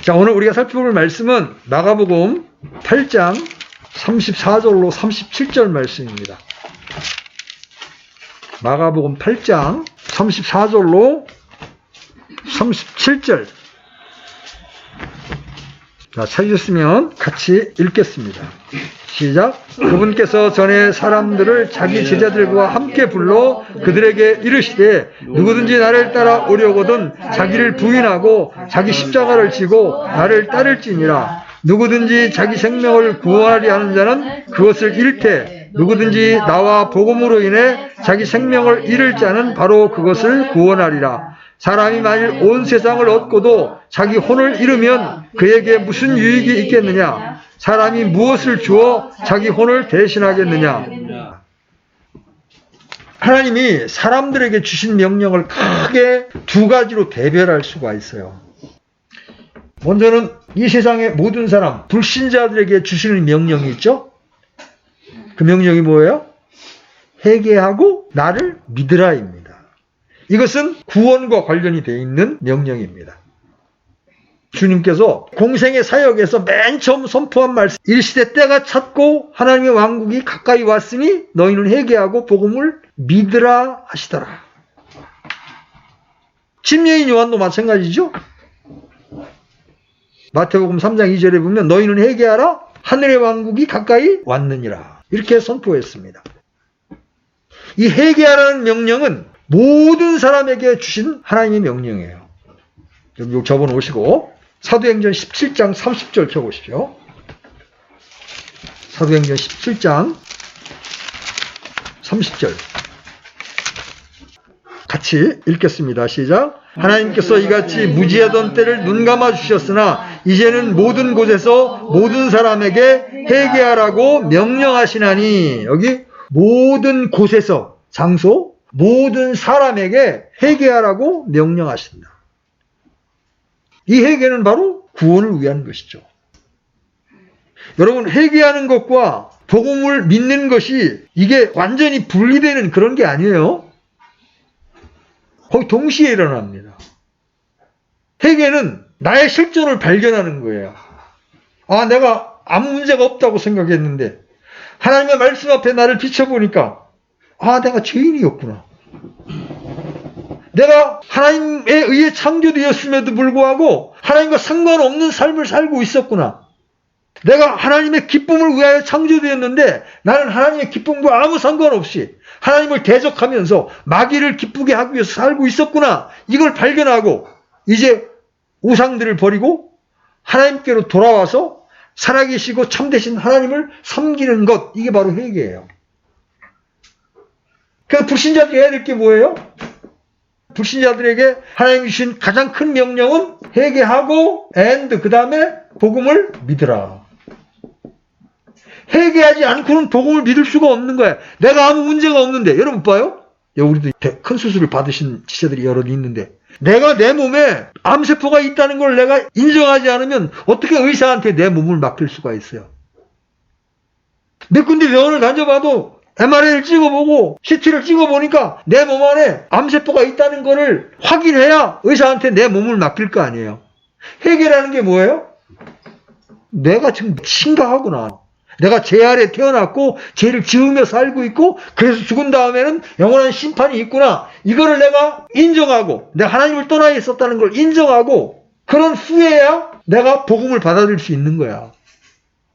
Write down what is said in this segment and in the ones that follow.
자, 오늘 우리가 살펴볼 말씀은 마가복음 8장 34절로 37절 말씀입니다. 마가복음 8장 34절로 37절. 자, 찾으셨으면 같이 읽겠습니다. 시작. 그분께서 전에 사람들을 자기 제자들과 함께 불러 그들에게 이르시되 누구든지 나를 따라 오려거든 자기를 부인하고 자기 십자가를 지고 나를 따를지니라. 누구든지 자기 생명을 구원하리 하는 자는 그것을 잃되 누구든지 나와 복음으로 인해 자기 생명을 잃을 자는 바로 그것을 구원하리라. 사람이 만일 온 세상을 얻고도 자기 혼을 잃으면 그에게 무슨 유익이 있겠느냐? 사람이 무엇을 주어 자기 혼을 대신하겠느냐? 하나님이 사람들에게 주신 명령을 크게 두 가지로 대별할 수가 있어요. 먼저는 이 세상의 모든 사람, 불신자들에게 주시는 명령이 있죠? 그 명령이 뭐예요? 회개하고 나를 믿으라입니다. 이것은 구원과 관련이 되어 있는 명령입니다. 주님께서 공생의 사역에서 맨 처음 선포한 말씀, 일시대 때가 찼고 하나님의 왕국이 가까이 왔으니 너희는 회개하고 복음을 믿으라 하시더라. 침례인 요한도 마찬가지죠. 마태복음 3장 2절에 보면 너희는 회개하라 하늘의 왕국이 가까이 왔느니라 이렇게 선포했습니다. 이 회개하라는 명령은 모든 사람에게 주신 하나님의 명령이에요. 여기 접어놓으시고 사도행전 17장 30절 펴보십시오. 사도행전 17장 30절 같이 읽겠습니다. 시작. 하나님께서 이같이 무지하던 때를 눈감아 주셨으나 이제는 모든 곳에서 모든 사람에게 회개하라고 명령하시나니 여기 모든 곳에서 장소 모든 사람에게 회개하라고 명령하신다. 이 회개는 바로 구원을 위한 것이죠. 여러분 회개하는 것과 복음을 믿는 것이 이게 완전히 분리되는 그런 게 아니에요. 거의 동시에 일어납니다. 회개는 나의 실존을 발견하는 거예요. 아, 내가 아무 문제가 없다고 생각했는데 하나님의 말씀 앞에 나를 비춰보니까 아, 내가 죄인이었구나. 내가 하나님에 의해 창조되었음에도 불구하고 하나님과 상관없는 삶을 살고 있었구나. 내가 하나님의 기쁨을 위하여 창조되었는데 나는 하나님의 기쁨과 아무 상관없이 하나님을 대적하면서 마귀를 기쁘게 하기 위해서 살고 있었구나. 이걸 발견하고 이제 우상들을 버리고 하나님께로 돌아와서 살아계시고 참되신 하나님을 섬기는 것, 이게 바로 회개예요. 그래서 불신자들이 해야 될 게 뭐예요? 불신자들에게 하나님이 주신 가장 큰 명령은 회개하고 그 다음에 복음을 믿으라. 회개하지 않고는 복음을 믿을 수가 없는 거야. 내가 아무 문제가 없는데. 여러분 봐요. 우리도 큰 수술을 받으신 지체들이 여러 있는데 내가 내 몸에 암세포가 있다는 걸 내가 인정하지 않으면 어떻게 의사한테 내 몸을 맡길 수가 있어요. 몇 군데 병원을 다녀봐도 MRI를 찍어보고 CT를 찍어보니까 내 몸 안에 암세포가 있다는 거를 확인해야 의사한테 내 몸을 맡길 거 아니에요. 회개라는 게 뭐예요? 내가 지금 심각하구나. 내가 죄 아래 태어났고 죄를 지으며 살고 있고 그래서 죽은 다음에는 영원한 심판이 있구나. 이거를 내가 인정하고 내가 하나님을 떠나 있었다는 걸 인정하고 그런 후에야 내가 복음을 받아들일 수 있는 거야.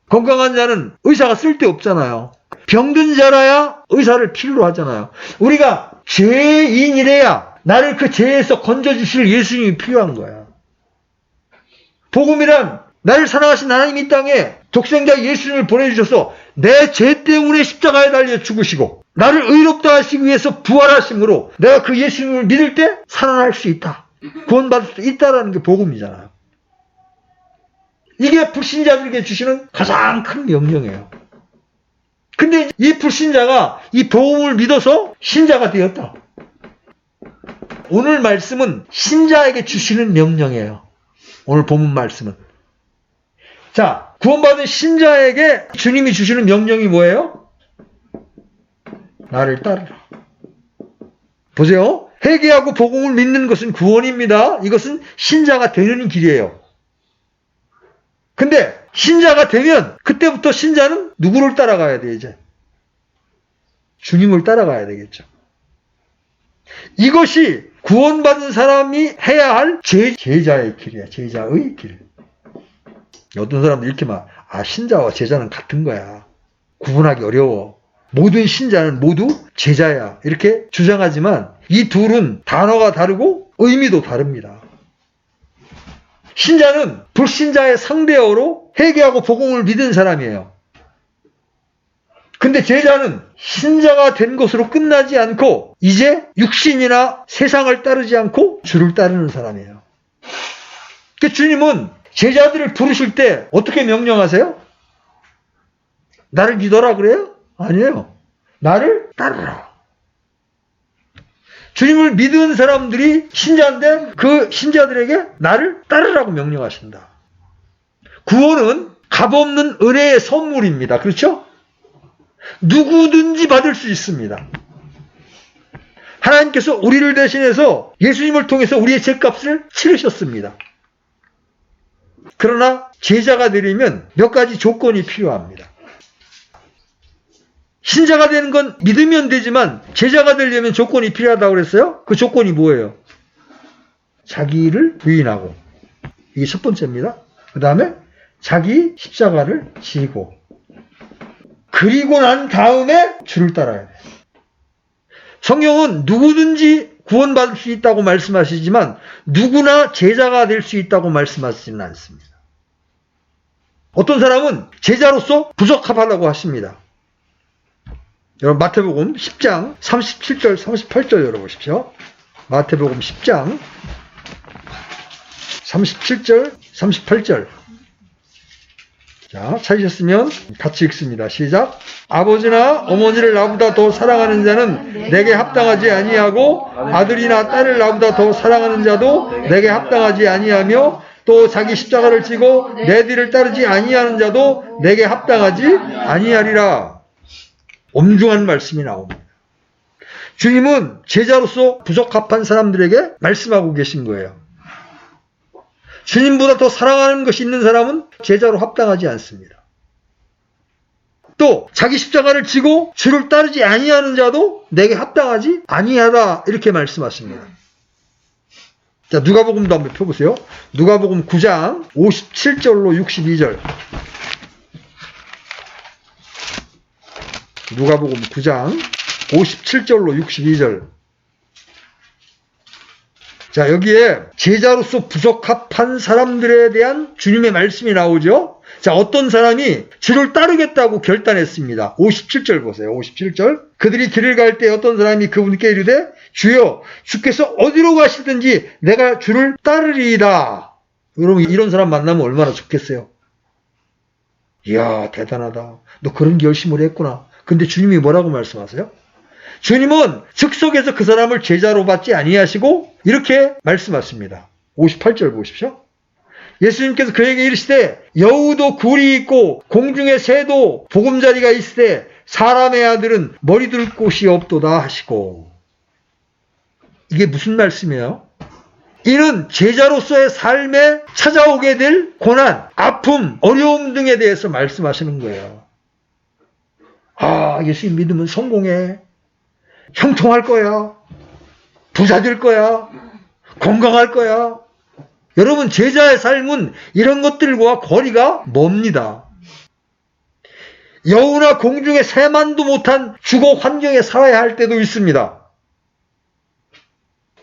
건강한 자는 의사가 쓸데없잖아요. 병든 자라야 의사를 필요로 하잖아요. 우리가 죄인이래야 나를 그 죄에서 건져주실 예수님이 필요한 거야. 복음이란 나를 사랑하신 하나님 이 땅에 독생자 예수님을 보내주셔서 내 죄 때문에 십자가에 달려 죽으시고 나를 의롭다 하시기 위해서 부활하심으로 내가 그 예수님을 믿을 때 살아날 수 있다. 구원받을 수 있다라는 게 복음이잖아요. 이게 불신자들에게 주시는 가장 큰 명령이에요. 근데 이 불신자가 이 복음을 믿어서 신자가 되었다. 오늘 말씀은 신자에게 주시는 명령이에요. 오늘 본문 말씀은. 자, 구원받은 신자에게 주님이 주시는 명령이 뭐예요? 나를 따르라. 보세요. 회개하고 복음을 믿는 것은 구원입니다. 이것은 신자가 되는 길이에요. 근데 신자가 되면 그때부터 신자는 누구를 따라가야 돼, 이제? 주님을 따라가야 되겠죠. 이것이 구원받은 사람이 해야 할 제자의 길이야. 제자의 길. 어떤 사람들 이렇게 신자와 제자는 같은 거야. 구분하기 어려워. 모든 신자는 모두 제자야. 이렇게 주장하지만 이 둘은 단어가 다르고 의미도 다릅니다. 신자는 불신자의 상대어로 회개하고 복음을 믿은 사람이에요. 근데 제자는 신자가 된 것으로 끝나지 않고 이제 육신이나 세상을 따르지 않고 주를 따르는 사람이에요. 그러니까 주님은 제자들을 부르실 때 어떻게 명령하세요? 나를 믿어라 그래요? 아니에요. 나를 따르라. 주님을 믿은 사람들이 신자인데 그 신자들에게 나를 따르라고 명령하신다. 구원은 값없는 은혜의 선물입니다. 그렇죠? 누구든지 받을 수 있습니다. 하나님께서 우리를 대신해서 예수님을 통해서 우리의 죄값을 치르셨습니다. 그러나 제자가 되려면 몇 가지 조건이 필요합니다. 신자가 되는 건 믿으면 되지만 제자가 되려면 조건이 필요하다고 그랬어요? 그 조건이 뭐예요? 자기를 부인하고, 이게 첫 번째입니다. 그 다음에 자기 십자가를 지고, 그리고 난 다음에 주를 따라야 돼. 성경은 누구든지 구원받을 수 있다고 말씀하시지만 누구나 제자가 될 수 있다고 말씀하시지는 않습니다. 어떤 사람은 제자로서 부적합하다고 하십니다. 여러분 마태복음 10장 37절 38절 열어보십시오. 마태복음 10장 37절 38절. 자, 찾으셨으면 같이 읽습니다. 시작. 아버지나 어머니를 나보다 더 사랑하는 자는 내게 합당하지 아니하고 아들이나 딸을 나보다 더 사랑하는 자도 내게 합당하지 아니하며 또 자기 십자가를 지고 내 뒤를 따르지 아니하는 자도 내게 합당하지 아니하리라. 엄중한 말씀이 나옵니다. 주님은 제자로서 부적합한 사람들에게 말씀하고 계신 거예요. 주님보다 더 사랑하는 것이 있는 사람은 제자로 합당하지 않습니다. 또 자기 십자가를 지고 주를 따르지 아니하는 자도 내게 합당하지 아니하다 이렇게 말씀하십니다. 자, 누가복음도 한번 펴보세요. 누가복음 9장 57절로 62절. 누가복음 9장 57절로 62절. 자, 여기에 제자로서 부적합한 사람들에 대한 주님의 말씀이 나오죠. 자, 어떤 사람이 주를 따르겠다고 결단했습니다. 57절 보세요. 57절. 그들이 길을 갈 때 어떤 사람이 그분께 이르되 주여 주께서 어디로 가시든지 내가 주를 따르리이다. 여러분 이런 사람 만나면 얼마나 좋겠어요. 이야 대단하다. 너 그런 결심을 했구나. 근데 주님이 뭐라고 말씀하세요? 주님은 즉석에서 그 사람을 제자로 받지 아니하시고 이렇게 말씀하십니다. 58절 보십시오. 예수님께서 그에게 이르시되 여우도 굴이 있고 공중에 새도 보금자리가 있으되 사람의 아들은 머리둘 곳이 없도다 하시고. 이게 무슨 말씀이에요? 이는 제자로서의 삶에 찾아오게 될 고난, 아픔, 어려움 등에 대해서 말씀하시는 거예요. 아, 예수님 믿으면 성공해. 형통할 거야. 부자 될 거야. 건강할 거야. 여러분 제자의 삶은 이런 것들과 거리가 멉니다. 여우나 공중에 새만도 못한 주거 환경에 살아야 할 때도 있습니다.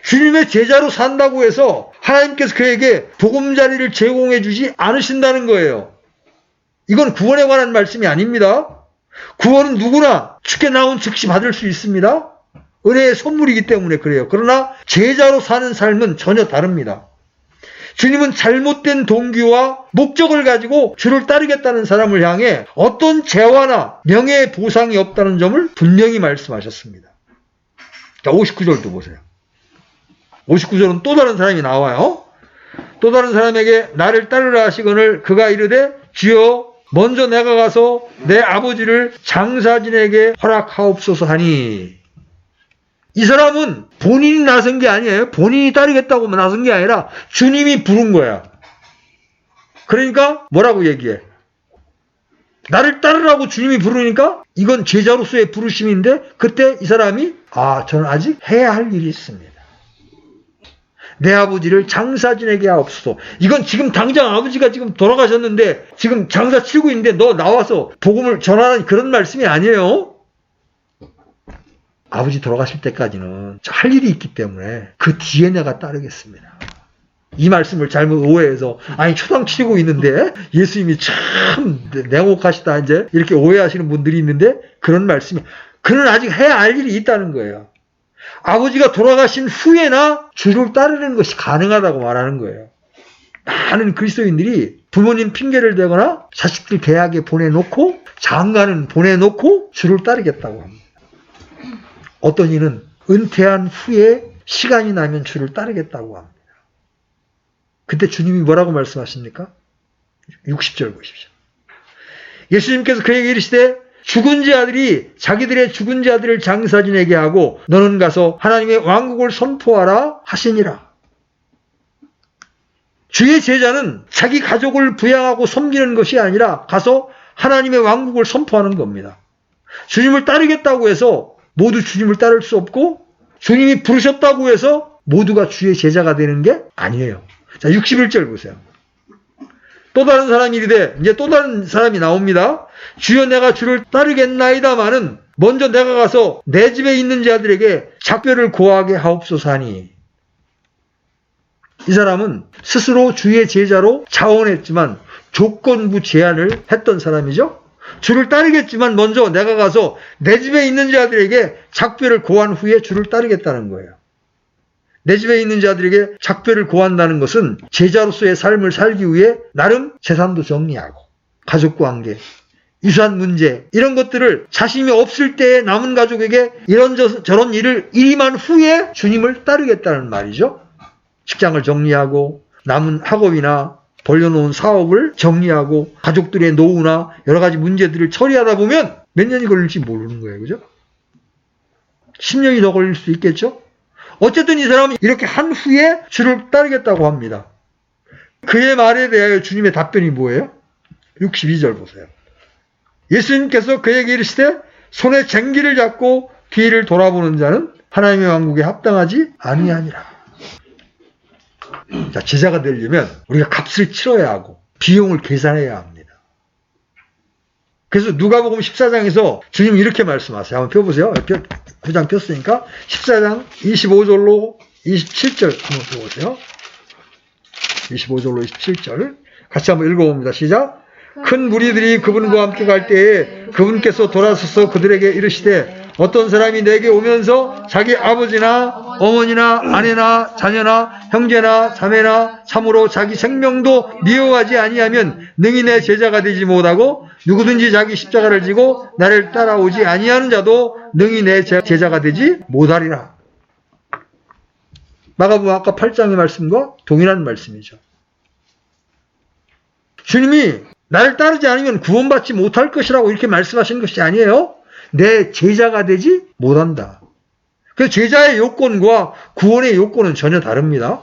주님의 제자로 산다고 해서 하나님께서 그에게 보금자리를 제공해 주지 않으신다는 거예요. 이건 구원에 관한 말씀이 아닙니다. 구원은 누구나 죽게 나온 즉시 받을 수 있습니다. 은혜의 선물이기 때문에 그래요. 그러나 제자로 사는 삶은 전혀 다릅니다. 주님은 잘못된 동기와 목적을 가지고 주를 따르겠다는 사람을 향해 어떤 재화나 명예의 보상이 없다는 점을 분명히 말씀하셨습니다. 자, 59절도 보세요. 59절은 또 다른 사람이 나와요. 또 다른 사람에게 나를 따르라 하시거늘 그가 이르되 주여 먼저 내가 가서 내 아버지를 장사진에게 허락하옵소서 하니. 이 사람은 본인이 나선 게 아니에요. 본인이 따르겠다고 나선 게 아니라 주님이 부른 거야. 그러니까 뭐라고 얘기해? 나를 따르라고 주님이 부르니까 이건 제자로서의 부르심인데 그때 이 사람이 저는 아직 해야 할 일이 있습니다. 내 아버지를 장사 지내게 하옵소서. 이건 지금 당장 아버지가 지금 돌아가셨는데 지금 장사 치고 있는데 너 나와서 복음을 전하는 그런 말씀이 아니에요. 아버지 돌아가실 때까지는 할 일이 있기 때문에 그 뒤에 내가 따르겠습니다. 이 말씀을 잘못 오해해서 초당 치고 있는데 예수님이 참 냉혹하시다 이제 이렇게 오해하시는 분들이 있는데 그런 말씀이 그는 아직 해야 할 일이 있다는 거예요. 아버지가 돌아가신 후에나 주를 따르는 것이 가능하다고 말하는 거예요. 많은 그리스도인들이 부모님 핑계를 대거나 자식들 대학에 보내놓고 장가는 보내놓고 주를 따르겠다고 합니다. 어떤 이는 은퇴한 후에 시간이 나면 주를 따르겠다고 합니다. 그때 주님이 뭐라고 말씀하십니까? 60절 보십시오. 예수님께서 그에게 이르시되 죽은 자들이 자기들의 죽은 자들을 장사 지내게 하고 너는 가서 하나님의 왕국을 선포하라 하시니라. 주의 제자는 자기 가족을 부양하고 섬기는 것이 아니라 가서 하나님의 왕국을 선포하는 겁니다. 주님을 따르겠다고 해서 모두 주님을 따를 수 없고 주님이 부르셨다고 해서 모두가 주의 제자가 되는 게 아니에요. 자, 61절 보세요. 또 다른 사람이 이르되 이제 또 다른 사람이 나옵니다. 주여 내가 주를 따르겠나이다마는 먼저 내가 가서 내 집에 있는 자들에게 작별을 고하게 하옵소서 하니. 이 사람은 스스로 주의 제자로 자원했지만 조건부 제안을 했던 사람이죠. 주를 따르겠지만 먼저 내가 가서 내 집에 있는 자들에게 작별을 고한 후에 주를 따르겠다는 거예요. 내 집에 있는 자들에게 작별을 고한다는 것은 제자로서의 삶을 살기 위해 나름 재산도 정리하고 가족 관계, 유산 문제 이런 것들을 자신이 없을 때에 남은 가족에게 이런저런 일을 일임한 후에 주님을 따르겠다는 말이죠. 직장을 정리하고 남은 학업이나 벌려놓은 사업을 정리하고 가족들의 노후나 여러 가지 문제들을 처리하다 보면 몇 년이 걸릴지 모르는 거예요. 그죠? 10년이 더 걸릴 수 있겠죠? 어쨌든 이 사람은 이렇게 한 후에 주를 따르겠다고 합니다. 그의 말에 대하여 주님의 답변이 뭐예요? 62절 보세요. 예수님께서 그에게 이르시되 손에 쟁기를 잡고 뒤를 돌아보는 자는 하나님의 왕국에 합당하지 아니하니라. 자, 제자가 되려면 우리가 값을 치러야 하고 비용을 계산해야 합니다. 그래서 누가복음 14장에서 주님이 이렇게 말씀하세요. 한번 펴보세요. 9장 폈으니까 14장 25절로 27절 한번 펴보세요. 25절로 27절 같이 한번 읽어봅니다. 시작. 큰 무리들이 그분과 함께 갈 때에 그분께서 돌아서서 그들에게 이르시되 어떤 사람이 내게 오면서 자기 아버지나 어머니나 아내나 자녀나 형제나 자매나 참으로 자기 생명도 미워하지 아니하면 능히 내 제자가 되지 못하고 누구든지 자기 십자가를 지고 나를 따라오지 아니하는 자도 능히 내 제자가 되지 못하리라. 마가복음 아까 8장의 말씀과 동일한 말씀이죠. 주님이 나를 따르지 않으면 구원받지 못할 것이라고 이렇게 말씀하신 것이 아니에요. 내 제자가 되지 못한다. 그래서 제자의 요건과 구원의 요건은 전혀 다릅니다.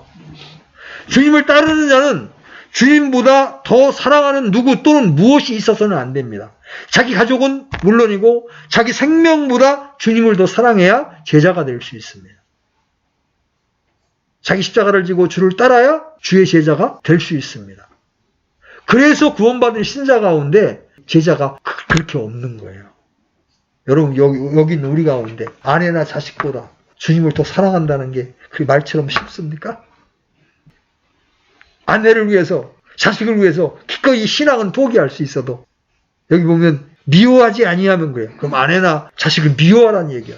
주님을 따르는 자는 주님보다 더 사랑하는 누구 또는 무엇이 있어서는 안 됩니다. 자기 가족은 물론이고 자기 생명보다 주님을 더 사랑해야 제자가 될 수 있습니다. 자기 십자가를 지고 주를 따라야 주의 제자가 될 수 있습니다. 그래서 구원받은 신자 가운데 제자가 그렇게 없는 거예요. 여러분 여기 있는 우리 가운데 아내나 자식보다 주님을 더 사랑한다는 게 그 말처럼 쉽습니까? 아내를 위해서 자식을 위해서 기꺼이 신앙은 포기할 수 있어도 여기 보면 미워하지 아니하면 그래요. 그럼 아내나 자식을 미워하라는 얘기야.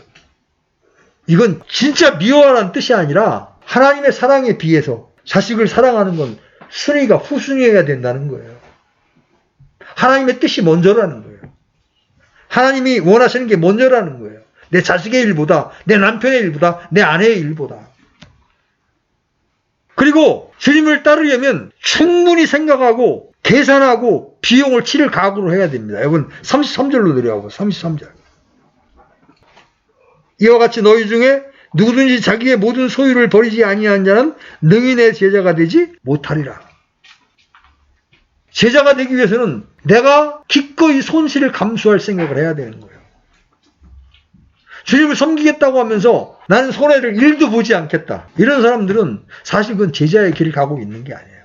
이건 진짜 미워하라는 뜻이 아니라 하나님의 사랑에 비해서 자식을 사랑하는 건 순위가 후순위여야 된다는 거예요. 하나님의 뜻이 먼저라는 거예요. 하나님이 원하시는 게 먼저라는 거예요. 내 자식의 일보다, 내 남편의 일보다, 내 아내의 일보다. 그리고 주님을 따르려면 충분히 생각하고 계산하고 비용을 치를 각오로 해야 됩니다. 여러분 33절로 내려가고 33절. 이와 같이 너희 중에 누구든지 자기의 모든 소유를 버리지 아니한 자는 능히 내 제자가 되지 못하리라. 제자가 되기 위해서는 내가 기꺼이 손실을 감수할 생각을 해야 되는 거예요. 주님을 섬기겠다고 하면서 나는 손해를 1도 보지 않겠다. 이런 사람들은 사실 그건 제자의 길을 가고 있는 게 아니에요.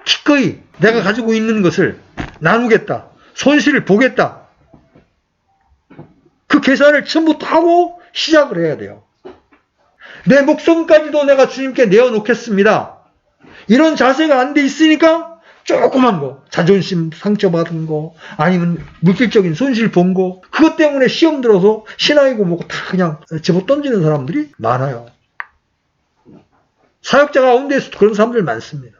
기꺼이 내가 가지고 있는 것을 나누겠다. 손실을 보겠다. 그 계산을 처음부터 하고 시작을 해야 돼요. 내 목숨까지도 내가 주님께 내어놓겠습니다. 이런 자세가 안 돼 있으니까 조그만 거, 자존심 상처받은 거, 아니면 물질적인 손실 본 거, 그것 때문에 시험 들어서 신앙이고 뭐고 다 그냥 집어 던지는 사람들이 많아요. 사역자 가운데에서도 그런 사람들 많습니다.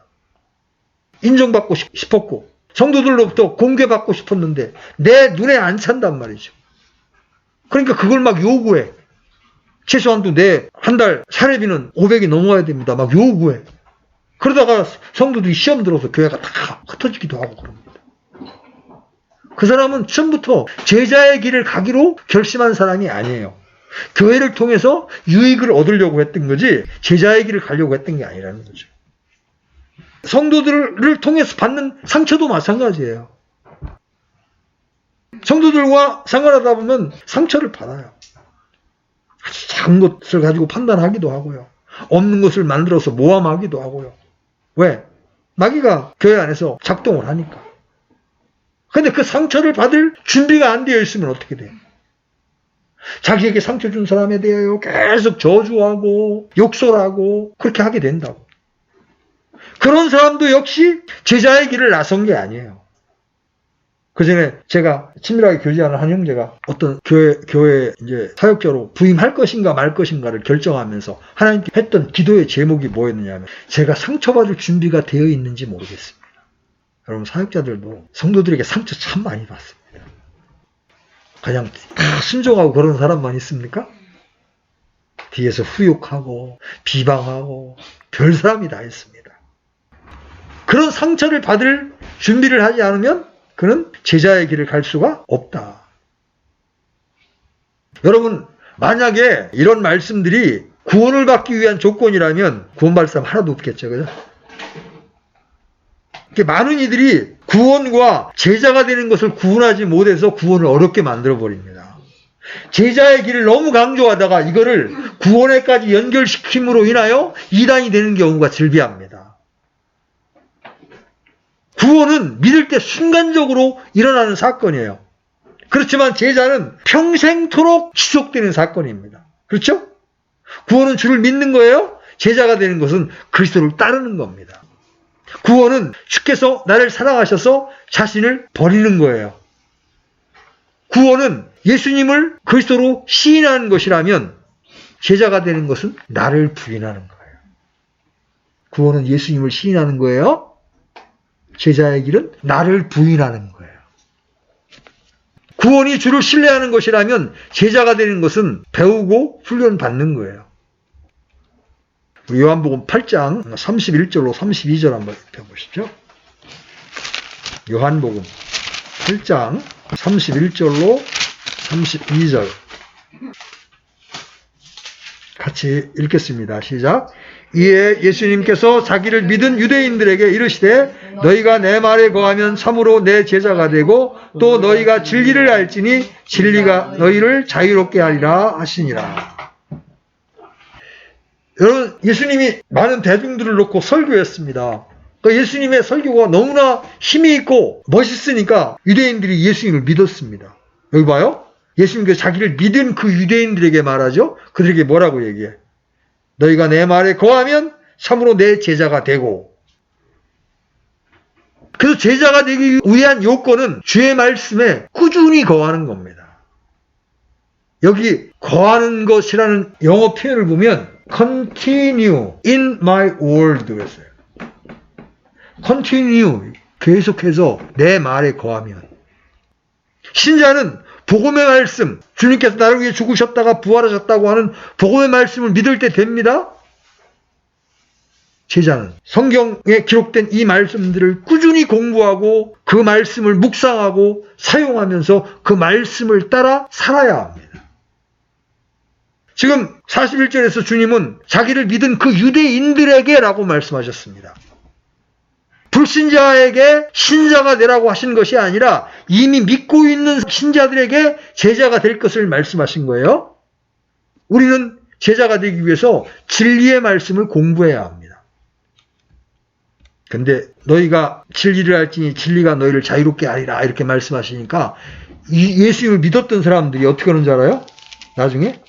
인정받고 싶었고 성도들로부터 공개받고 싶었는데 내 눈에 안 찬단 말이죠. 그러니까 그걸 막 요구해. 최소한도 내 한 달 사례비는 500이 넘어야 됩니다. 막 요구해. 그러다가 성도들이 시험 들어서 교회가 다 흩어지기도 하고 그럽니다. 그 사람은 처음부터 제자의 길을 가기로 결심한 사람이 아니에요. 교회를 통해서 유익을 얻으려고 했던 거지 제자의 길을 가려고 했던 게 아니라는 거죠. 성도들을 통해서 받는 상처도 마찬가지예요. 성도들과 생활하다 보면 상처를 받아요. 아주 작은 것을 가지고 판단하기도 하고요. 없는 것을 만들어서 모함하기도 하고요. 왜? 마귀가 교회 안에서 작동을 하니까. 근데 그 상처를 받을 준비가 안 되어 있으면 어떻게 돼요? 자기에게 상처 준 사람에 대하여 계속 저주하고 욕설하고 그렇게 하게 된다고. 그런 사람도 역시 제자의 길을 나선 게 아니에요. 그 전에 제가 친밀하게 교제하는 한 형제가 어떤 교회 이제 사역자로 부임할 것인가 말 것인가를 결정하면서 하나님께 했던 기도의 제목이 뭐였느냐면 제가 상처받을 준비가 되어 있는지 모르겠습니다. 여러분 사역자들도 성도들에게 상처 참 많이 받습니다. 그냥 다 순종하고 그런 사람만 있습니까? 뒤에서 후욕하고 비방하고 별 사람이 다 있습니다. 그런 상처를 받을 준비를 하지 않으면 그는 제자의 길을 갈 수가 없다. 여러분 만약에 이런 말씀들이 구원을 받기 위한 조건이라면 구원받을 사람 하나도 없겠죠. 그죠? 많은 이들이 구원과 제자가 되는 것을 구분하지 못해서 구원을 어렵게 만들어버립니다. 제자의 길을 너무 강조하다가 이거를 구원에까지 연결시킴으로 인하여 이단이 되는 경우가 즐비합니다. 구원은 믿을 때 순간적으로 일어나는 사건이에요. 그렇지만 제자는 평생토록 지속되는 사건입니다. 그렇죠? 구원은 주를 믿는 거예요. 제자가 되는 것은 그리스도를 따르는 겁니다. 구원은 주께서 나를 사랑하셔서 자신을 버리는 거예요. 구원은 예수님을 그리스도로 시인하는 것이라면 제자가 되는 것은 나를 부인하는 거예요. 구원은 예수님을 시인하는 거예요. 제자의 길은 나를 부인하는 거예요. 구원이 주를 신뢰하는 것이라면 제자가 되는 것은 배우고 훈련받는 거예요. 요한복음 8장 31절로 32절 한번 펴보시죠. 요한복음 8장 31절로 32절 같이 읽겠습니다. 시작. 이에 예수님께서 자기를 믿은 유대인들에게 이르시되 너희가 내 말에 거하면 참으로 내 제자가 되고 또 너희가 진리를 알지니 진리가 너희를 자유롭게 하리라 하시니라. 여러분 예수님이 많은 대중들을 놓고 설교했습니다. 그 예수님의 설교가 너무나 힘이 있고 멋있으니까 유대인들이 예수님을 믿었습니다. 여기 봐요. 예수님께서 자기를 믿은 그 유대인들에게 말하죠. 그들에게 뭐라고 얘기해? 너희가 내 말에 거하면 참으로 내 제자가 되고. 그래서 제자가 되기 위한 요건은 주의 말씀에 꾸준히 거하는 겁니다. 여기 거하는 것이라는 영어 표현을 보면 continue in my word 그랬어요. continue 계속해서 내 말에 거하면. 신자는 복음의 말씀, 주님께서 나를 위해 죽으셨다가 부활하셨다고 하는 복음의 말씀을 믿을 때 됩니다. 제자는 성경에 기록된 이 말씀들을 꾸준히 공부하고 그 말씀을 묵상하고 사용하면서 그 말씀을 따라 살아야 합니다. 지금 41절에서 주님은 자기를 믿은 그 유대인들에게 라고 말씀하셨습니다. 불신자에게 신자가 되라고 하신 것이 아니라 이미 믿고 있는 신자들에게 제자가 될 것을 말씀하신 거예요. 우리는 제자가 되기 위해서 진리의 말씀을 공부해야 합니다. 근데 너희가 진리를 알지니 진리가 너희를 자유롭게 하리라 이렇게 말씀하시니까 예수님을 믿었던 사람들이 어떻게 하는 줄 알아요? 나중에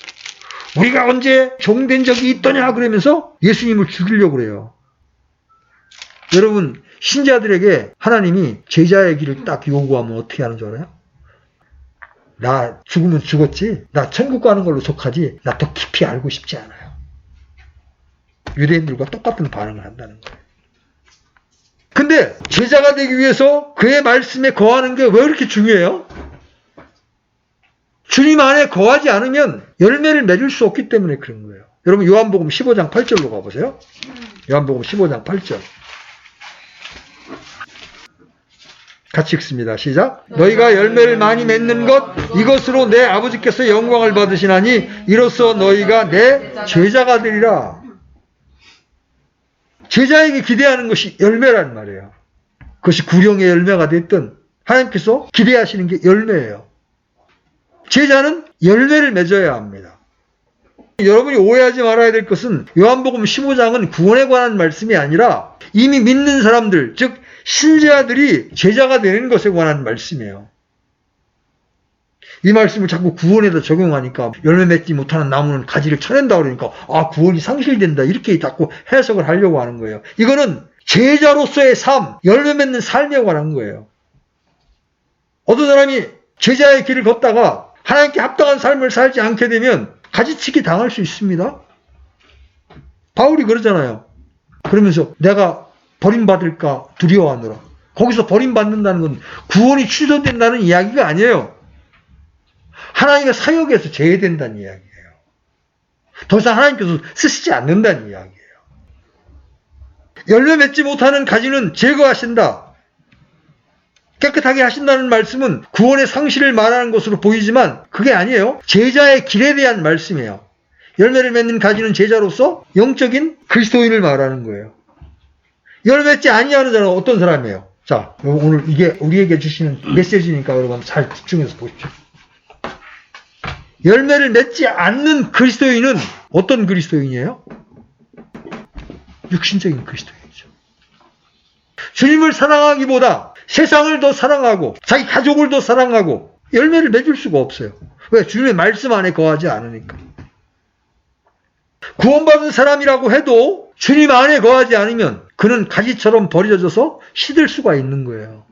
우리가 언제 종된 적이 있더냐 그러면서 예수님을 죽이려고 그래요. 여러분 신자들에게 하나님이 제자의 길을 딱 요구하면 어떻게 하는 줄 알아요? 나 죽으면 죽었지, 나 천국 가는 걸로 속하지, 나 더 깊이 알고 싶지 않아요. 유대인들과 똑같은 반응을 한다는 거예요. 근데 제자가 되기 위해서 그의 말씀에 거하는 게 왜 그렇게 중요해요? 주님 안에 거하지 않으면 열매를 맺을 수 없기 때문에 그런 거예요. 여러분 요한복음 15장 8절로 가보세요. 요한복음 15장 8절 같이 읽습니다. 시작. 너희가 열매를 많이 맺는 것 이것으로 내 아버지께서 영광을 받으시나니 이로써 너희가 내 제자가 되리라. 제자에게 기대하는 것이 열매란 말이에요. 그것이 구령의 열매가 됐든 하나님께서 기대하시는 게 열매예요. 제자는 열매를 맺어야 합니다. 여러분이 오해하지 말아야 될 것은 요한복음 15장은 구원에 관한 말씀이 아니라 이미 믿는 사람들, 즉 신자들이 제자가 되는 것에 관한 말씀이에요. 이 말씀을 자꾸 구원에다 적용하니까 열매 맺지 못하는 나무는 가지를 쳐낸다 그러니까 구원이 상실된다 이렇게 자꾸 해석을 하려고 하는 거예요. 이거는 제자로서의 삶, 열매 맺는 삶에 관한 거예요. 어떤 사람이 제자의 길을 걷다가 하나님께 합당한 삶을 살지 않게 되면 가지치기 당할 수 있습니다. 바울이 그러잖아요. 그러면서 내가 버림받을까 두려워하노라. 거기서 버림받는다는 건 구원이 취소된다는 이야기가 아니에요. 하나님의 사역에서 제외된다는 이야기예요. 더 이상 하나님께서 쓰시지 않는다는 이야기예요. 열매 맺지 못하는 가지는 제거하신다. 깨끗하게 하신다는 말씀은 구원의 상실을 말하는 것으로 보이지만 그게 아니에요. 제자의 길에 대한 말씀이에요. 열매를 맺는 가지는 제자로서 영적인 그리스도인을 말하는 거예요. 열매 맺지 아니하는 자는 어떤 사람이에요? 자, 오늘 이게 우리에게 주시는 메시지니까 여러분 잘 집중해서 보십시오. 열매를 맺지 않는 그리스도인은 어떤 그리스도인이에요? 육신적인 그리스도인이죠. 주님을 사랑하기보다 세상을 더 사랑하고 자기 가족을 더 사랑하고 열매를 맺을 수가 없어요. 왜? 주님의 말씀 안에 거하지 않으니까. 구원받은 사람이라고 해도 주님 안에 거하지 않으면 그는 가지처럼 버려져서 시들 수가 있는 거예요.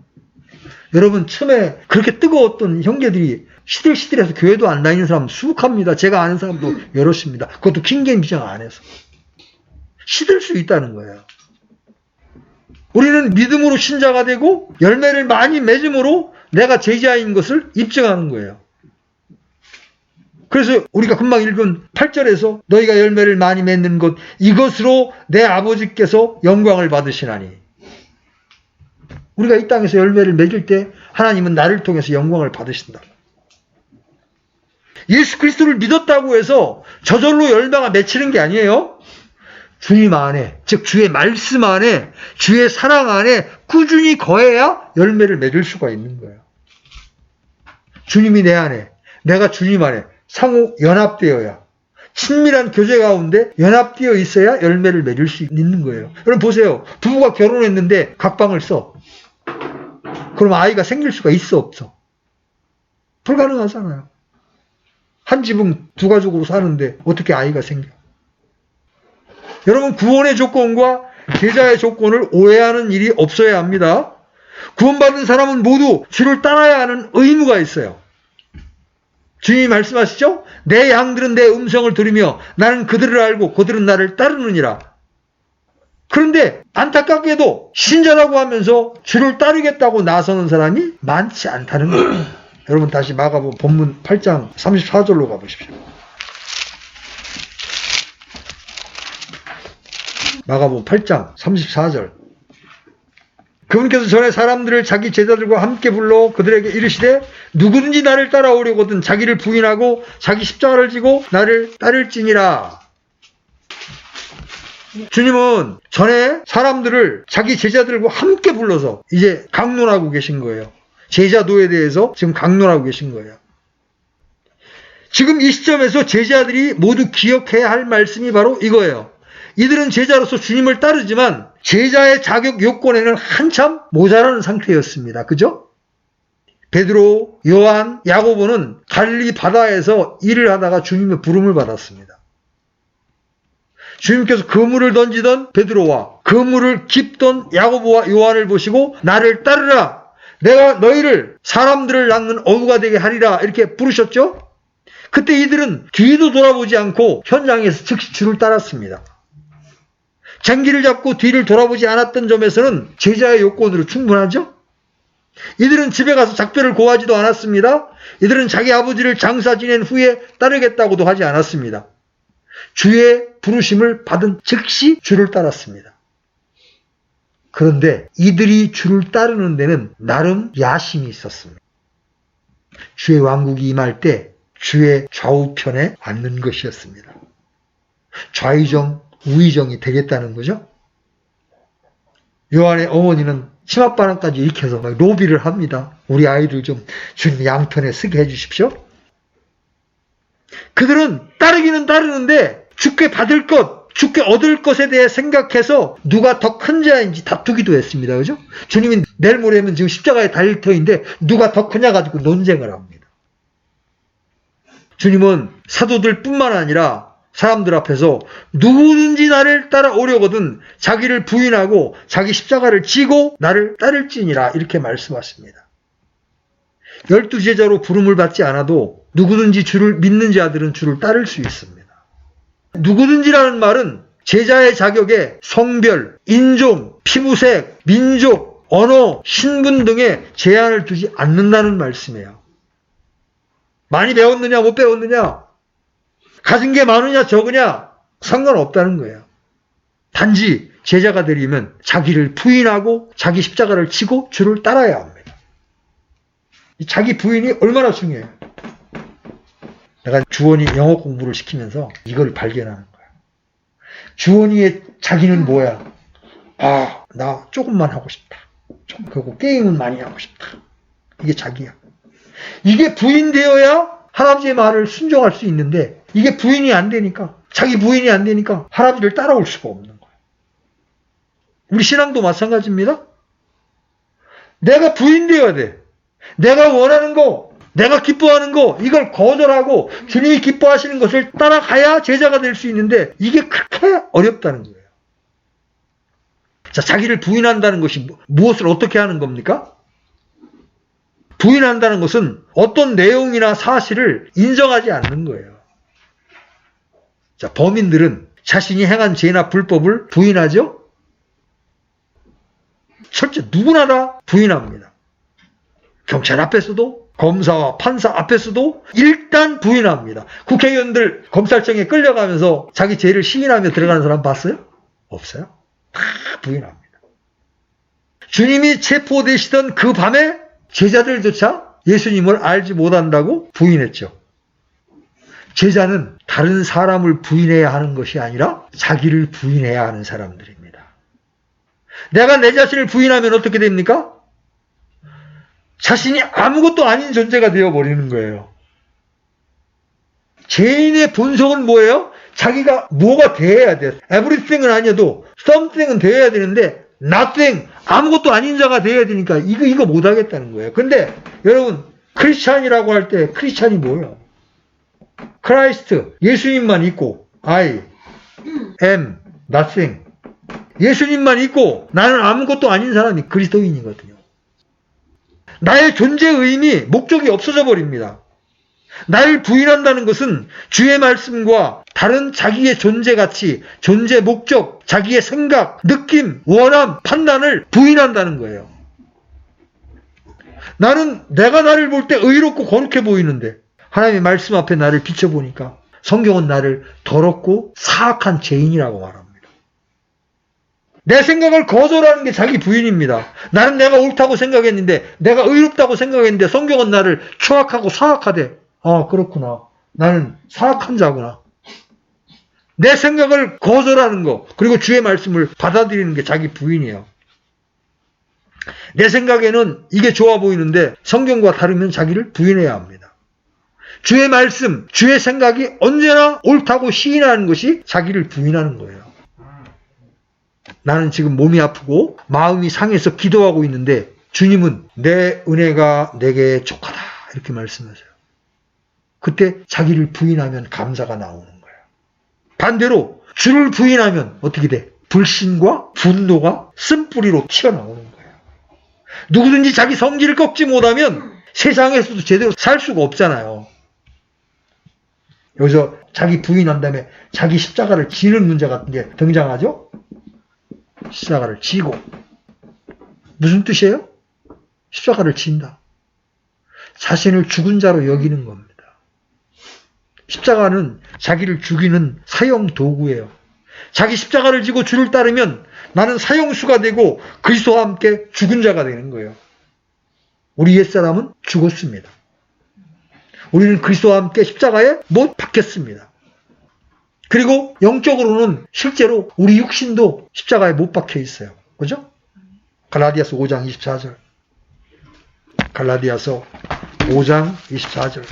여러분 처음에 그렇게 뜨거웠던 형제들이 시들시들해서 교회도 안 다니는 사람 수북합니다. 제가 아는 사람도 여럿입니다. 그것도 킹게임 비장 안에서. 시들 수 있다는 거예요. 우리는 믿음으로 신자가 되고 열매를 많이 맺음으로 내가 제자인 것을 입증하는 거예요. 그래서 우리가 금방 읽은 8절에서 너희가 열매를 많이 맺는 것 이것으로 내 아버지께서 영광을 받으시나니. 우리가 이 땅에서 열매를 맺을 때 하나님은 나를 통해서 영광을 받으신다. 예수 그리스도를 믿었다고 해서 저절로 열매가 맺히는 게 아니에요. 주님 안에, 즉 주의 말씀 안에, 주의 사랑 안에 꾸준히 거해야 열매를 맺을 수가 있는 거예요. 주님이 내 안에, 내가 주님 안에 상호 연합되어야, 친밀한 교제 가운데 연합되어 있어야 열매를 맺을 수 있는 거예요. 여러분 보세요. 부부가 결혼했는데 각방을 써. 그럼 아이가 생길 수가 있어 없어? 불가능하잖아요. 한 지붕 두 가족으로 사는데 어떻게 아이가 생겨? 여러분 구원의 조건과 제자의 조건을 오해하는 일이 없어야 합니다. 구원받은 사람은 모두 주를 따라야 하는 의무가 있어요. 주님이 말씀하시죠? 내 양들은 내 음성을 들으며 나는 그들을 알고 그들은 나를 따르느니라. 그런데 안타깝게도 신자라고 하면서 주를 따르겠다고 나서는 사람이 많지 않다는 거예요. 여러분 다시 마가복음 본문 8장 34절로 가보십시오. 마가복음 8장 34절. 그분께서 전에 사람들을 자기 제자들과 함께 불러 그들에게 이르시되 누구든지 나를 따라오려거든 자기를 부인하고 자기 십자가를 지고 나를 따를지니라. 주님은 전에 사람들을 자기 제자들과 함께 불러서 이제 강론하고 계신 거예요. 제자도에 대해서 지금 강론하고 계신 거예요. 지금 이 시점에서 제자들이 모두 기억해야 할 말씀이 바로 이거예요. 이들은 제자로서 주님을 따르지만 제자의 자격 요건에는 한참 모자라는 상태였습니다. 그죠? 베드로, 요한, 야고보는 갈릴리 바다에서 일을 하다가 주님의 부름을 받았습니다. 주님께서 그물을 던지던 베드로와 그물을 깁던 야고보와 요한을 보시고 나를 따르라. 내가 너희를 사람들을 낚는 어부가 되게 하리라. 이렇게 부르셨죠? 그때 이들은 뒤도 돌아보지 않고 현장에서 즉시 주를 따랐습니다. 장기를 잡고 뒤를 돌아보지 않았던 점에서는 제자의 요건으로 충분하죠? 이들은 집에 가서 작별을 고하지도 않았습니다. 이들은 자기 아버지를 장사 지낸 후에 따르겠다고도 하지 않았습니다. 주의 부르심을 받은 즉시 주를 따랐습니다. 그런데 이들이 주를 따르는 데는 나름 야심이 있었습니다. 주의 왕국이 임할 때 주의 좌우편에 앉는 것이었습니다. 좌의정, 우의정이 되겠다는 거죠. 요한의 어머니는 치맛바람까지 일으켜서 막 로비를 합니다. 우리 아이들 좀 주님 양편에 쓰게 해주십시오. 그들은 따르기는 따르는데 주께 받을 것, 주께 얻을 것에 대해 생각해서 누가 더 큰 자인지 다투기도 했습니다. 그죠? 주님이 내일 모레면 지금 십자가에 달릴 터인데 누가 더 크냐 가지고 논쟁을 합니다. 주님은 사도들 뿐만 아니라 사람들 앞에서 누구든지 나를 따라오려거든 자기를 부인하고 자기 십자가를 지고 나를 따를지니라 이렇게 말씀하십니다. 12제자로 부름을 받지 않아도 누구든지 주를 믿는 자들은 주를 따를 수 있습니다. 누구든지라는 말은 제자의 자격에 성별, 인종, 피부색, 민족, 언어, 신분 등에 제한을 두지 않는다는 말씀이에요. 많이 배웠느냐 못 배웠느냐, 가진 게 많으냐 적으냐 상관없다는 거예요. 단지 제자가 되려면 자기를 부인하고 자기 십자가를 지고 주를 따라야 합니다. 자기 부인이 얼마나 중요해요. 내가 주원이 영어 공부를 시키면서 이걸 발견하는 거야. 주원이의 자기는 뭐야? 아, 나 조금만 하고 싶다. 그리고 게임은 많이 하고 싶다. 이게 자기야. 이게 부인되어야 할아버지의 말을 순종할 수 있는데 이게 부인이 안 되니까, 자기 부인이 안 되니까 할아버지를 따라올 수가 없는 거야. 우리 신앙도 마찬가지입니다. 내가 부인되어야 돼. 내가 원하는 거, 내가 기뻐하는 거, 이걸 거절하고 주님이 기뻐하시는 것을 따라가야 제자가 될 수 있는데 이게 그렇게 어렵다는 거예요. 자, 자기를 부인한다는 것이 무엇을 어떻게 하는 겁니까? 부인한다는 것은 어떤 내용이나 사실을 인정하지 않는 거예요. 자, 범인들은 자신이 행한 죄나 불법을 부인하죠? 실제 누구나 다 부인합니다. 경찰 앞에서도, 검사와 판사 앞에서도 일단 부인합니다. 국회의원들 검찰청에 끌려가면서 자기 죄를 시인하며 들어가는 사람 봤어요? 없어요. 다 부인합니다. 주님이 체포되시던 그 밤에 제자들조차 예수님을 알지 못한다고 부인했죠. 제자는 다른 사람을 부인해야 하는 것이 아니라 자기를 부인해야 하는 사람들입니다. 내가 내 자신을 부인하면 어떻게 됩니까? 자신이 아무것도 아닌 존재가 되어버리는 거예요. 죄인의 본성은 뭐예요? 자기가 뭐가 돼야 돼. everything은 아니어도 something은 돼야 되는데 nothing, 아무것도 아닌 자가 돼야 되니까 이거 못하겠다는 거예요. 근데 여러분, 크리스찬이라고 할 때 크리스찬이 뭐예요? 크라이스트, 예수님만 있고 I am nothing, 예수님만 있고 나는 아무것도 아닌 사람이 그리스도인이거든요. 나의 존재 의미, 목적이 없어져 버립니다. 나를 부인한다는 것은 주의 말씀과 다른 자기의 존재 가치, 존재 목적, 자기의 생각, 느낌, 원함, 판단을 부인한다는 거예요. 내가 나를 볼 때 의롭고 거룩해 보이는데 하나님의 말씀 앞에 나를 비춰보니까 성경은 나를 더럽고 사악한 죄인이라고 말합니다. 내 생각을 거절하는 게 자기 부인입니다. 나는 내가 옳다고 생각했는데, 내가 의롭다고 생각했는데 성경은 나를 추악하고 사악하대. 아, 그렇구나. 나는 사악한 자구나. 내 생각을 거절하는 거, 그리고 주의 말씀을 받아들이는 게 자기 부인이에요. 내 생각에는 이게 좋아 보이는데 성경과 다르면 자기를 부인해야 합니다. 주의 말씀, 주의 생각이 언제나 옳다고 시인하는 것이 자기를 부인하는 거예요. 나는 지금 몸이 아프고 마음이 상해서 기도하고 있는데 주님은 내 은혜가 내게 족하다 이렇게 말씀하세요. 그때 자기를 부인하면 감사가 나오는 거예요. 반대로 주를 부인하면 어떻게 돼? 불신과 분노가 쓴뿌리로 튀어나오는 거예요. 누구든지 자기 성질을 꺾지 못하면 세상에서도 제대로 살 수가 없잖아요. 여기서 자기 부인한 다음에 자기 십자가를 지는 문제 같은 게 등장하죠? 십자가를 지고. 무슨 뜻이에요? 십자가를 진다. 자신을 죽은 자로 여기는 겁니다. 십자가는 자기를 죽이는 사형 도구예요. 자기 십자가를 지고 주를 따르면 나는 사형수가 되고 그리스도와 함께 죽은 자가 되는 거예요. 우리 옛사람은 죽었습니다. 우리는 그리스도와 함께 십자가에 못 박혔습니다. 그리고 영적으로는 실제로 우리 육신도 십자가에 못 박혀 있어요. 그죠? 갈라디아서 5장 24절. 갈라디아서 5장 24절.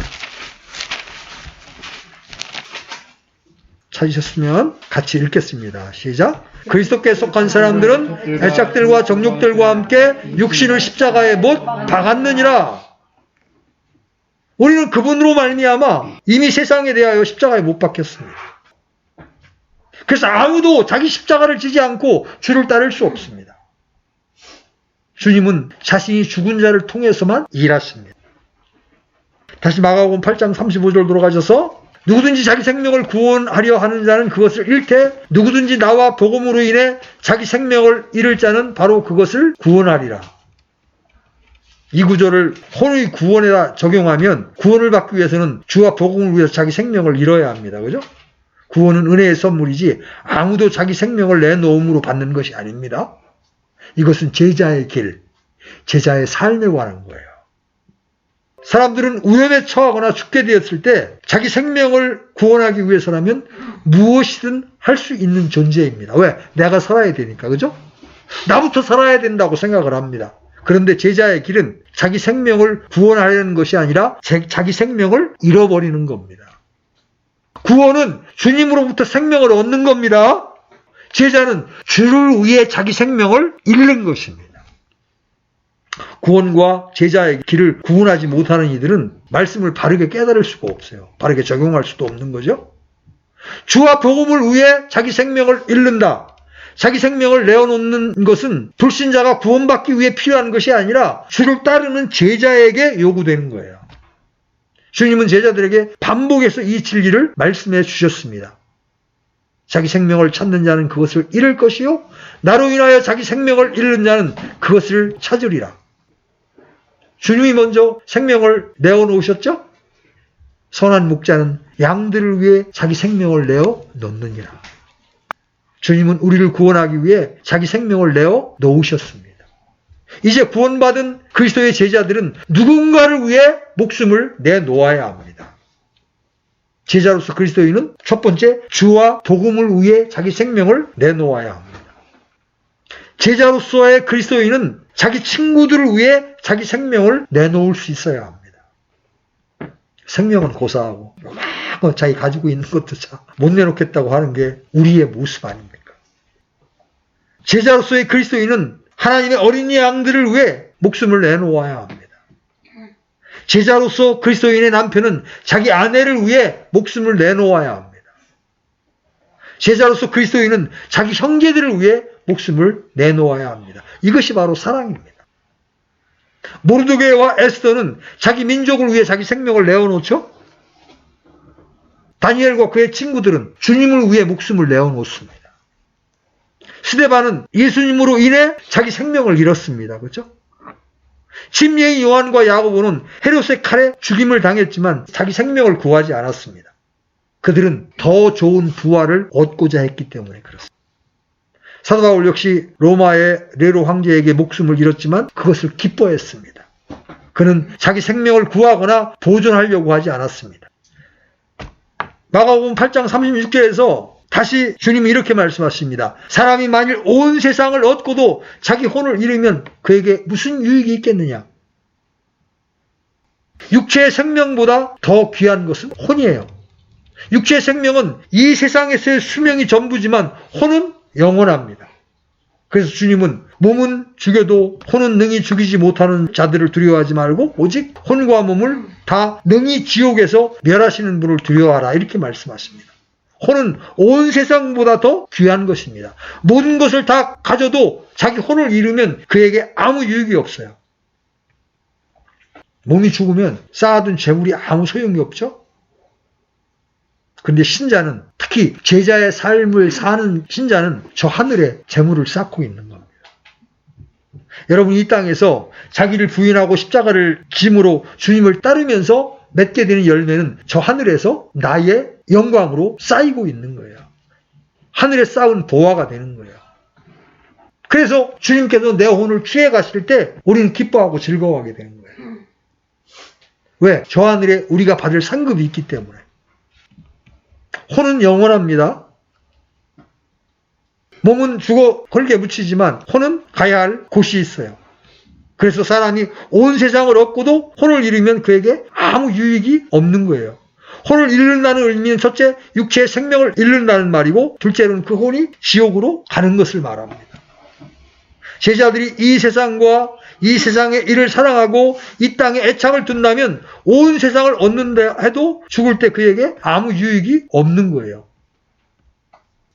찾으셨으면 같이 읽겠습니다. 시작. 그리스도께 속한 사람들은 애착들과 정욕들과 함께 육신을 십자가에 못 박았느니라. 우리는 그분으로 말미암아 이미 세상에 대하여 십자가에 못 박혔습니다. 그래서 아무도 자기 십자가를 지지 않고 주를 따를 수 없습니다. 주님은 자신이 죽은 자를 통해서만 일하십니다. 다시 마가복음 8장 35절 돌아가셔서 누구든지 자기 생명을 구원하려 하는 자는 그것을 잃되 누구든지 나와 복음으로 인해 자기 생명을 잃을 자는 바로 그것을 구원하리라. 이 구절을 혼의 구원에다 적용하면 구원을 받기 위해서는 주와 복음을 위해서 자기 생명을 잃어야 합니다. 그죠? 구원은 은혜의 선물이지 아무도 자기 생명을 내놓음으로 받는 것이 아닙니다. 이것은 제자의 길, 제자의 삶에 관한 거예요. 사람들은 위험에 처하거나 죽게 되었을 때 자기 생명을 구원하기 위해서라면 무엇이든 할 수 있는 존재입니다. 왜? 내가 살아야 되니까. 그죠? 나부터 살아야 된다고 생각을 합니다. 그런데 제자의 길은 자기 생명을 구원하려는 것이 아니라 자기 생명을 잃어버리는 겁니다. 구원은 주님으로부터 생명을 얻는 겁니다. 제자는 주를 위해 자기 생명을 잃는 것입니다. 구원과 제자의 길을 구분하지 못하는 이들은 말씀을 바르게 깨달을 수가 없어요. 바르게 적용할 수도 없는 거죠. 주와 복음을 위해 자기 생명을 잃는다. 자기 생명을 내어놓는 것은 불신자가 구원받기 위해 필요한 것이 아니라 주를 따르는 제자에게 요구되는 거예요. 주님은 제자들에게 반복해서 이 진리를 말씀해 주셨습니다. 자기 생명을 찾는 자는 그것을 잃을 것이요 나로 인하여 자기 생명을 잃는 자는 그것을 찾으리라. 주님이 먼저 생명을 내어놓으셨죠? 선한 목자는 양들을 위해 자기 생명을 내어놓느니라. 주님은 우리를 구원하기 위해 자기 생명을 내어놓으셨습니다. 이제 구원받은 그리스도의 제자들은 누군가를 위해 목숨을 내놓아야 합니다. 제자로서 그리스도인은 첫 번째 주와 복음을 위해 자기 생명을 내놓아야 합니다. 제자로서의 그리스도인은 자기 친구들을 위해 자기 생명을 내놓을 수 있어야 합니다. 생명은 고사하고 자기 가지고 있는 것도 못 내놓겠다고 하는 게 우리의 모습 아닙니까? 제자로서의 그리스도인은 하나님의 어린이 양들을 위해 목숨을 내놓아야 합니다. 제자로서 그리스도인의 남편은 자기 아내를 위해 목숨을 내놓아야 합니다. 제자로서 그리스도인은 자기 형제들을 위해 목숨을 내놓아야 합니다. 이것이 바로 사랑입니다. 모르드게와 에스더는 자기 민족을 위해 자기 생명을 내어놓죠. 다니엘과 그의 친구들은 주님을 위해 목숨을 내어놓습니다. 스데반은 예수님으로 인해 자기 생명을 잃었습니다. 그렇죠? 침례인 요한과 야고보는 헤롯의 칼에 죽임을 당했지만 자기 생명을 구하지 않았습니다. 그들은 더 좋은 부활을 얻고자 했기 때문에 그렇습니다. 사도 바울 역시 로마의 네로 황제에게 목숨을 잃었지만 그것을 기뻐했습니다. 그는 자기 생명을 구하거나 보존하려고 하지 않았습니다. 마가복음 8장 36절에서 다시 주님이 이렇게 말씀하십니다. 사람이 만일 온 세상을 얻고도 자기 혼을 잃으면 그에게 무슨 유익이 있겠느냐? 육체의 생명보다 더 귀한 것은 혼이에요. 육체의 생명은 이 세상에서의 수명이 전부지만 혼은 영원합니다. 그래서 주님은 몸은 죽여도 혼은 능히 죽이지 못하는 자들을 두려워하지 말고 오직 혼과 몸을 다 능히 지옥에서 멸하시는 분을 두려워하라, 이렇게 말씀하십니다. 혼은 온 세상보다 더 귀한 것입니다. 모든 것을 다 가져도 자기 혼을 잃으면 그에게 아무 유익이 없어요. 몸이 죽으면 쌓아둔 재물이 아무 소용이 없죠? 근데 신자는, 특히 제자의 삶을 사는 신자는 저 하늘에 재물을 쌓고 있는 겁니다. 여러분, 이 땅에서 자기를 부인하고 십자가를 짐으로 주님을 따르면서 맺게 되는 열매는 저 하늘에서 나의 영광으로 쌓이고 있는 거예요. 하늘에 쌓은 보화가 되는 거예요. 그래서 주님께서 내 혼을 취해 가실 때 우리는 기뻐하고 즐거워하게 되는 거예요. 왜? 저 하늘에 우리가 받을 상급이 있기 때문에. 혼은 영원합니다. 몸은 죽어 헐게 묻히지만 혼은 가야 할 곳이 있어요. 그래서 사람이 온 세상을 얻고도 혼을 잃으면 그에게 아무 유익이 없는 거예요. 혼을 잃는다는 의미는 첫째, 육체의 생명을 잃는다는 말이고, 둘째로는 그 혼이 지옥으로 가는 것을 말합니다. 제자들이 이 세상과 이 세상의 일을 사랑하고 이 땅에 애착을 둔다면 온 세상을 얻는다 해도 죽을 때 그에게 아무 유익이 없는 거예요.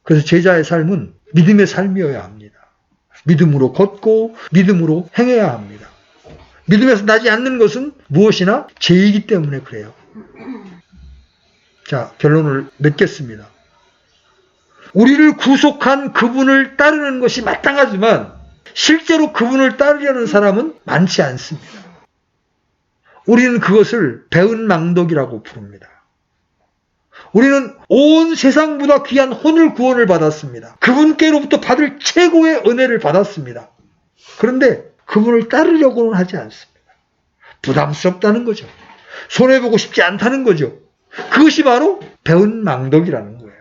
그래서 제자의 삶은 믿음의 삶이어야 합니다. 믿음으로 걷고 믿음으로 행해야 합니다. 믿음에서 나지 않는 것은 무엇이나 죄이기 때문에 그래요. 자, 결론을 맺겠습니다. 우리를 구속한 그분을 따르는 것이 마땅하지만 실제로 그분을 따르려는 사람은 많지 않습니다. 우리는 그것을 배은망덕이라고 부릅니다. 우리는 온 세상보다 귀한 혼을 구원을 받았습니다. 그분께로부터 받을 최고의 은혜를 받았습니다. 그런데 그분을 따르려고는 하지 않습니다. 부담스럽다는 거죠. 손해보고 싶지 않다는 거죠. 그것이 바로 배은망덕이라는 거예요.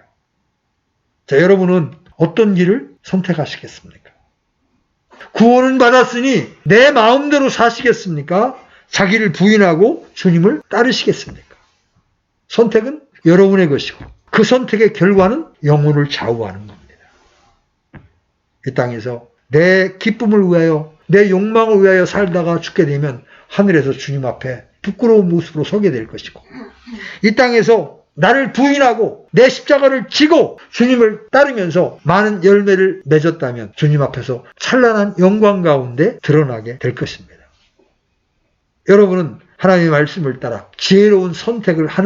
자, 여러분은 어떤 길을 선택하시겠습니까? 구원은 받았으니 내 마음대로 사시겠습니까? 자기를 부인하고 주님을 따르시겠습니까? 선택은 여러분의 것이고 그 선택의 결과는 영혼을 좌우하는 겁니다. 이 땅에서 내 기쁨을 위하여, 내 욕망을 위하여 살다가 죽게 되면 하늘에서 주님 앞에 부끄러운 모습으로 서게 될 것이고, 이 땅에서 나를 부인하고 내 십자가를 지고 주님을 따르면서 많은 열매를 맺었다면 주님 앞에서 찬란한 영광 가운데 드러나게 될 것입니다. 여러분은 하나님의 말씀을 따라 지혜로운 선택을 하는